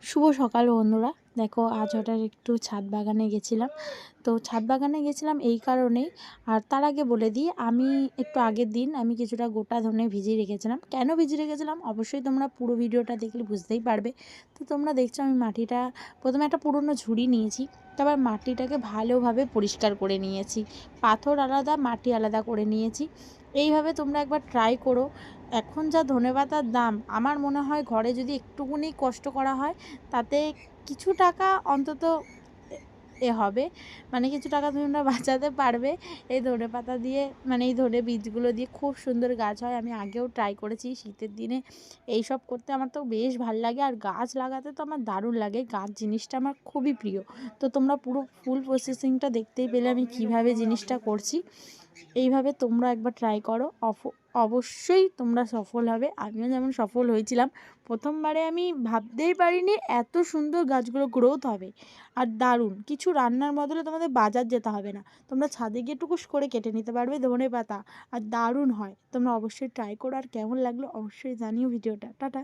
শুভ সকাল বন্ধুরা। দেখো আজ হঠাৎ একটু ছাদ বাগানে গেছিলাম। তো ছাদ বাগানে গেছিলাম এই কারণেই, আর তার আগে বলে দিই, আমি একটু আগের দিন আমি কিছুটা গোটা ধনে ভিজিয়ে রেখেছিলাম। কেন ভিজিয়ে রেখেছিলাম অবশ্যই তোমরা পুরো ভিডিওটা দেখলে বুঝতেই পারবে। তো তোমরা দেখছো আমি মাটিটা প্রথমে একটা পুরনো ঝুড়ি নিয়েছি, তারপর মাটিটাকে ভালোভাবে পরিষ্কার করে নিয়েছি, পাথর আলাদা মাটি আলাদা করে নিয়েছি। এইভাবে তোমরা একবার ট্রাই করো। এখন যা ধনেপাতার দাম, আমার মনে হয় ঘরে যদি একটুকুনি কষ্ট করা হয় তাতে কিছু টাকা অন্তত এ এ হবে, মানে কিছু টাকা তোমরা বাঁচাতে পারবে। এই ধনেপাতা দিয়ে, মানে এই ধনে বীজগুলো দিয়ে খুব সুন্দর গাছ হয়। আমি আগেও ট্রাই করেছি শীতের দিনে এইসব করতে, আমার তো বেশ ভাল লাগে। আর গাছ লাগাতে তো আমার দারুণ লাগে, গাছ জিনিসটা আমার খুবই প্রিয়। তো তোমরা পুরো ফুল প্রসেসিংটা দেখতেই পেলে আমি কিভাবে জিনিসটা করছি। এইভাবে তোমরা একবার ট্রাই করো, অবশ্যই তোমরা সফল হবে। আমিও যেমন সফল হয়েছিলাম, প্রথমবারে আমি ভাবতেই পারিনি এত সুন্দর গাছগুলো গ্রোথ হবে। আর দারুণ, কিছু রান্নার বদলে তোমাদের বাজার যেতে হবে না, তোমরা ছাদে গিয়ে টুকুস করে কেটে নিতে পারবে ধনে পাতা, আর দারুণ হয়। তোমরা অবশ্যই ট্রাই করো, আর কেমন লাগলো অবশ্যই জানিও ভিডিওটা। টাটা।